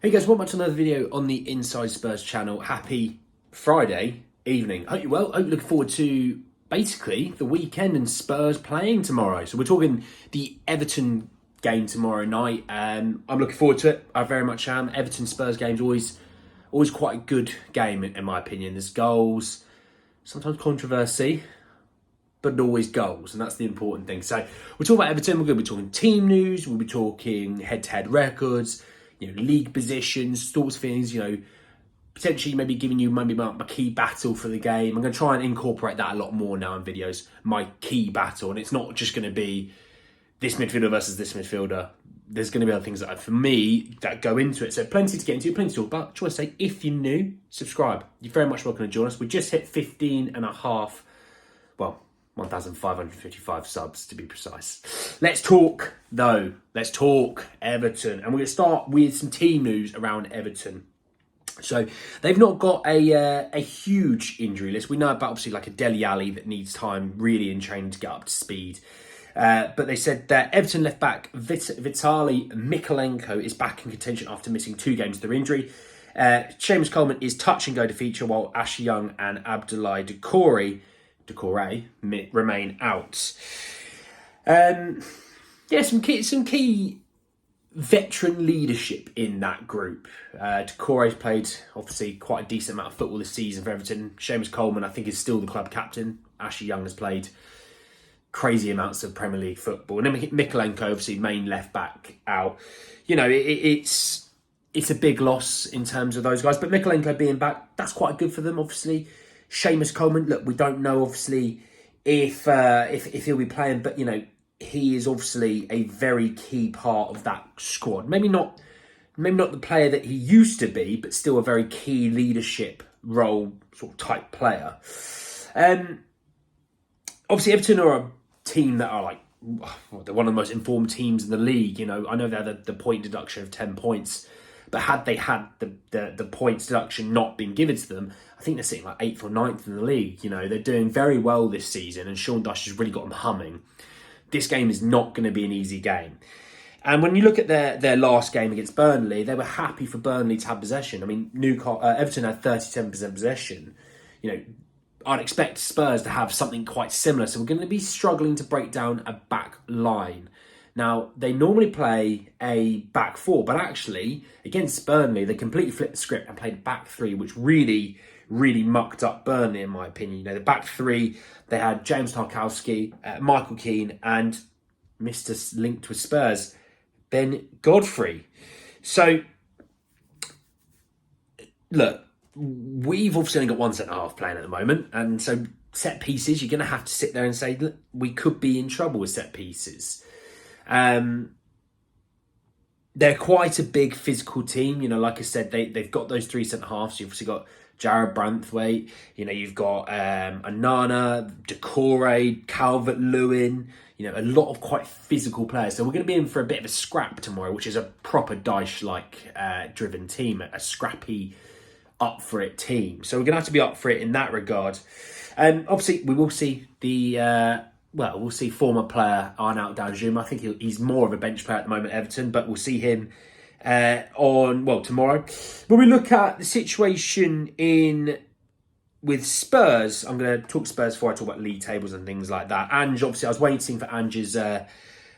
Hey guys, welcome back to another video on the Inside Spurs channel. Happy Friday evening. Hope you're well. Hope you're looking forward to basically the weekend and Spurs playing tomorrow. So we're talking the Everton game tomorrow night. I'm looking forward to it. I very much am. Everton Spurs games always quite a good game in my opinion. There's goals, sometimes controversy, but always goals, and that's the important thing. So we'll talk about Everton. We're going to be talking team news. We'll be talking head-to-head records, league positions, thoughts, feelings, potentially maybe giving you maybe my key battle for the game. I'm going to try and incorporate that a lot more now in videos, my key battle. And it's not just going to be this midfielder versus this midfielder. There's going to be other things that, for me, that go into it. So plenty to get into, plenty to talk about. I just want to say, if you're new, subscribe. You're very much welcome to join us. We just hit 1,555 subs to be precise. Let's talk, though. Let's talk Everton. And we're going to start with some team news around Everton. So they've not got a huge injury list. We know about obviously like a Dele Alli that needs time really in training to get up to speed. But they said that Everton left back Vitaly Mykolenko is back in contention after missing 2 games through injury. Seamus Coleman is touch and go to feature, while Ashley Young and Abdoulaye Doucouré remain out. Some key veteran leadership in that group. Doucouré's played obviously quite a decent amount of football this season for Everton. Seamus Coleman, I think, is still the club captain. Ashley Young has played crazy amounts of Premier League football, and then Mykolenko, obviously main left back, out. It's a big loss in terms of those guys, but Mykolenko being back, that's quite good for them, obviously. Seamus Coleman, look, we don't know obviously if he'll be playing, but he is obviously a very key part of that squad. Maybe not the player that he used to be, but still a very key leadership role sort of type player. Obviously, Everton are a team that are they're one of the most informed teams in the league. I know they had the point deduction of 10 points. But had they had the points deduction not been given to them, I think they're sitting like 8th or 9th in the league. They're doing very well this season, and Sean Dyche has really got them humming. This game is not going to be an easy game. And when you look at their last game against Burnley, they were happy for Burnley to have possession. I mean, Everton had 37% possession. I'd expect Spurs to have something quite similar. So we're going to be struggling to break down a back line. Now, they normally play a back 4, but actually, against Burnley, they completely flipped the script and played back 3, which really, really mucked up Burnley, in my opinion. The back 3, they had James Tarkowski, Michael Keane, and Mr. linked with Spurs, Ben Godfrey. So, look, we've obviously only got one centre-half playing at the moment, and so set pieces, you're going to have to sit there and say, look, we could be in trouble with set pieces. They're quite a big physical team. Like I said, they've got those 3 centre-halves. You've obviously got Jared Branthwaite. You've got Onana, Doucouré, Calvert-Lewin. A lot of quite physical players. So we're going to be in for a bit of a scrap tomorrow, which is a proper Dyche-like driven team, a scrappy, up-for-it team. So we're going to have to be up for it in that regard. Obviously, we will see we'll see former player Arnaut Danjuma. I think he's more of a bench player at the moment at Everton, but we'll see him tomorrow. When we look at the situation with Spurs, I'm going to talk Spurs before I talk about league tables and things like that. Ange, obviously, I was waiting for Ange's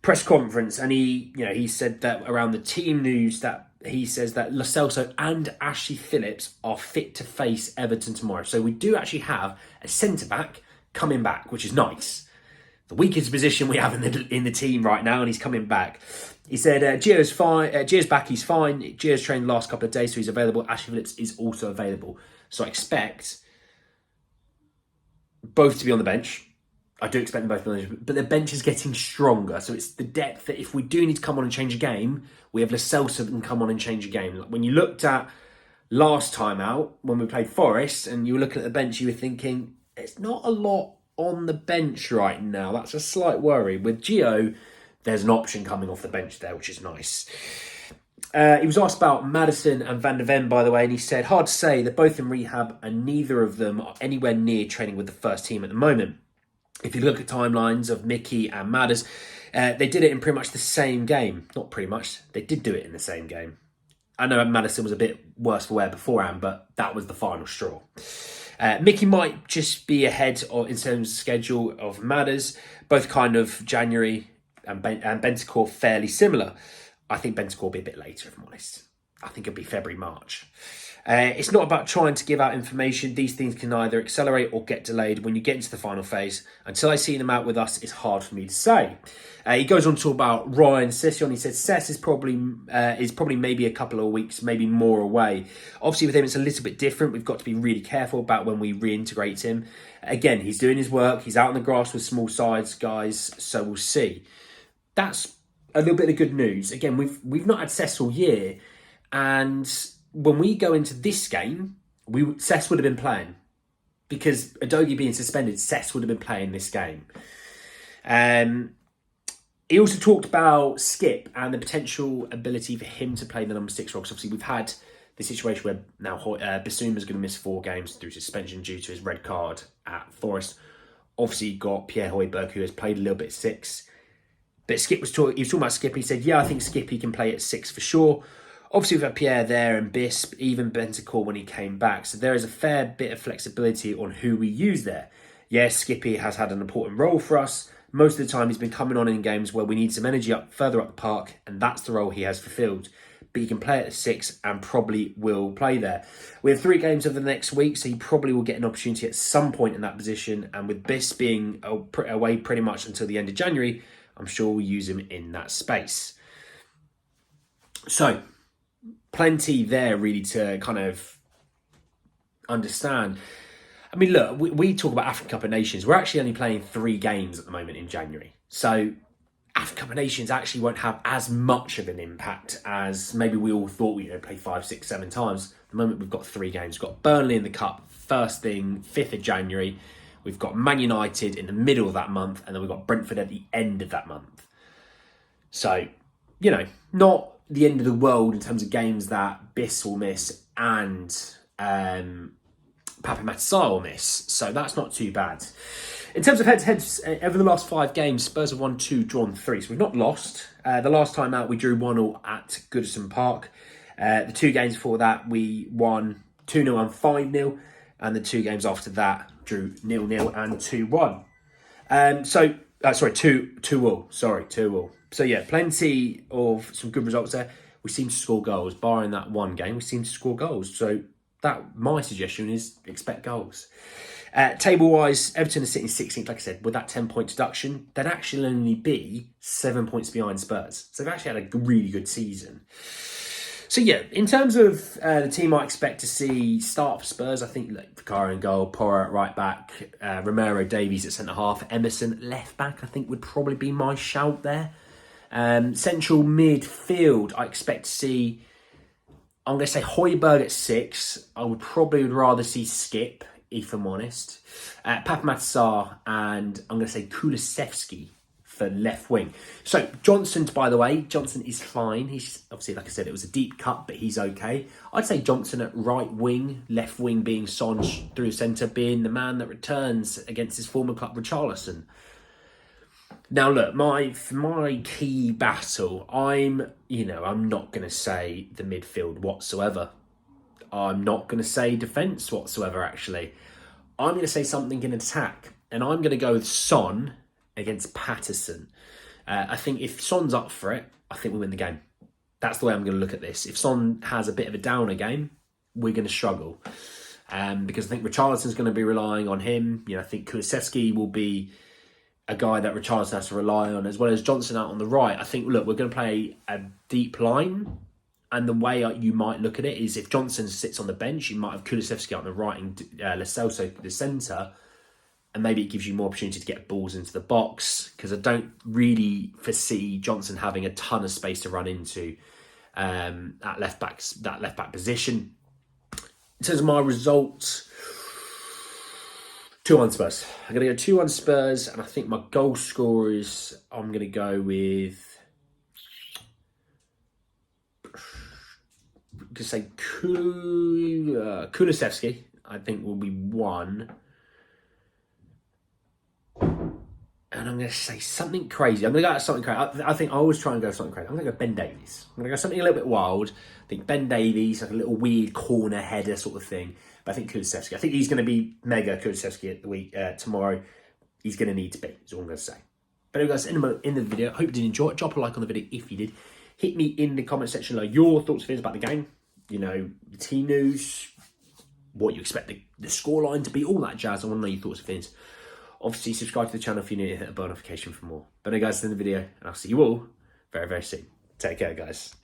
press conference, and he said that around the team news that he says that Lo Celso and Ashley Phillips are fit to face Everton tomorrow. So we do actually have a centre-back coming back, which is nice. The weakest position we have in the team right now, and he's coming back. He said Gio's fine. Gio's back. He's fine. Gio's trained the last couple of days, so he's available. Ashley Phillips is also available. So I expect both to be on the bench. I do expect them both to be on the bench, but the bench is getting stronger. So it's the depth that if we do need to come on and change a game, we have Lo Celso that can come on and change a game. When you looked at last time out when we played Forest, and you were looking at the bench, you were thinking it's not a lot on the bench right now. That's a slight worry. With Gio, there's an option coming off the bench there, which is nice. He was asked about Maddison and Van der Ven, by the way, and he said, hard to say, they're both in rehab and neither of them are anywhere near training with the first team at the moment. If you look at timelines of Mickey and Madders, they did it in pretty much the same game. Not pretty much, they did do it in the same game. I know Maddison was a bit worse for wear beforehand, but that was the final straw. Mickey might just be ahead in terms of schedule of Madders. Both kind of January and Bentancur fairly similar. I think Bentancur will be a bit later, if I'm honest. I think it'll be February, March. It's not about trying to give out information. These things can either accelerate or get delayed when you get into the final phase. Until I see them out with us, it's hard for me to say. He goes on to talk about Ryan Sessegnon. He said Sess is probably maybe a couple of weeks, maybe more away. Obviously, with him, it's a little bit different. We've got to be really careful about when we reintegrate him. Again, he's doing his work. He's out on the grass with small sides, guys. So we'll see. That's a little bit of good news. Again, we've not had Sess all year, and when we go into this game, Sess would have been playing. Because Udogie being suspended, Sess would have been playing this game. He also talked about Skip and the potential ability for him to play the number 6 role. Because obviously we've had the situation where now Bissouma's going to miss 4 games through suspension due to his red card at Forest. Obviously you've got Pierre Højbjerg, who has played a little bit 6. But Skip he was talking about Skip. He said, yeah, I think Skippy can play at 6 for sure. Obviously, we've had Pierre there and Bisp, even Bentancur when he came back. So there is a fair bit of flexibility on who we use there. Yes, Skippy has had an important role for us. Most of the time, he's been coming on in games where we need some energy further up the park, and that's the role he has fulfilled. But he can play at 6 and probably will play there. We have 3 games over the next week, so he probably will get an opportunity at some point in that position. And with Bisp being away pretty much until the end of January, I'm sure we'll use him in that space. So, plenty there really to kind of understand. I mean, look, we talk about African Cup of Nations. We're actually only playing 3 games at the moment in January. So African Cup of Nations actually won't have as much of an impact as maybe we all thought we'd play 5, 6, 7 times. At the moment, we've got 3 games. We've got Burnley in the Cup, first thing, 5th of January. We've got Man United in the middle of that month, and then we've got Brentford at the end of that month. So, not the end of the world in terms of games that Biss will miss and Pape Matar will miss. So that's not too bad. In terms of head-to-heads, over the last 5 games, Spurs have won 2, drawn 3. So we've not lost. The last time out, we drew 1-1 at Goodison Park. The 2 games before that, we won 2-0 and 5-0. And the 2 games after that, drew 0-0 and 2-1. 2-2. Sorry, 2-2. So yeah, plenty of some good results there. We seem to score goals. Barring that one game, we seem to score goals. So my suggestion is expect goals. Table-wise, Everton is sitting 16th, like I said, with that 10-point deduction. They'd actually only be 7 points behind Spurs. So they've actually had a really good season. So yeah, in terms of the team I expect to see start for Spurs, I think Vicario in goal, Porro at right back, Romero, Davies at centre-half, Emerson left back, I think would probably be my shout there. Central midfield, I expect to see, I'm going to say Højbjerg at 6. I would rather see Skip, if I'm honest. Pape Matar, and I'm going to say Kulusevski for left wing. So Johnson, by the way, Johnson is fine. He's obviously, like I said, it was a deep cut, but he's okay. I'd say Johnson at right wing, left wing being Son through centre, being the man that returns against his former club, Richarlison. Now look, my key battle, I'm not going to say the midfield whatsoever. I'm not going to say defence whatsoever, actually. I'm going to say something in attack, and I'm going to go with Son against Patterson. I think if Son's up for it, I think we win the game. That's the way I'm going to look at this. If Son has a bit of a downer game, we're going to struggle. Because I think Richarlison's going to be relying on him. I think Kulusevski will be a guy that Richarlison has to rely on, as well as Johnson out on the right. I think, look, we're going to play a deep line. And the way you might look at it is if Johnson sits on the bench, you might have Kulusevski out on the right and Lo Celso the centre. And maybe it gives you more opportunity to get balls into the box, because I don't really foresee Johnson having a ton of space to run into that left back position. In terms of my results, 2-1 Spurs. I'm going to go 2-1 Spurs, and I think my goal scorers, I'm going to go with, say Kulusevski. I think will be 1. And And I'm going to say something crazy. I'm going to go at something crazy. I think I always try and go something crazy. I'm going to go Ben Davies. I'm going to go something a little bit wild. I think Ben Davies, like a little weird corner header sort of thing. But I think Kulusevski. I think he's going to be mega Kulusevski at the week tomorrow. He's going to need to be, is all I'm going to say. But anyway, guys, in the video, I hope you did enjoy it. Drop a like on the video if you did. Hit me in the comment section below your thoughts and feelings about the game. You know, the team news, what you expect the scoreline to be, all that jazz. I want to know your thoughts and feelings. Obviously, subscribe to the channel if you need to hit a bell notification for more. But anyway, guys, in the video, and I'll see you all very, very soon. Take care, guys.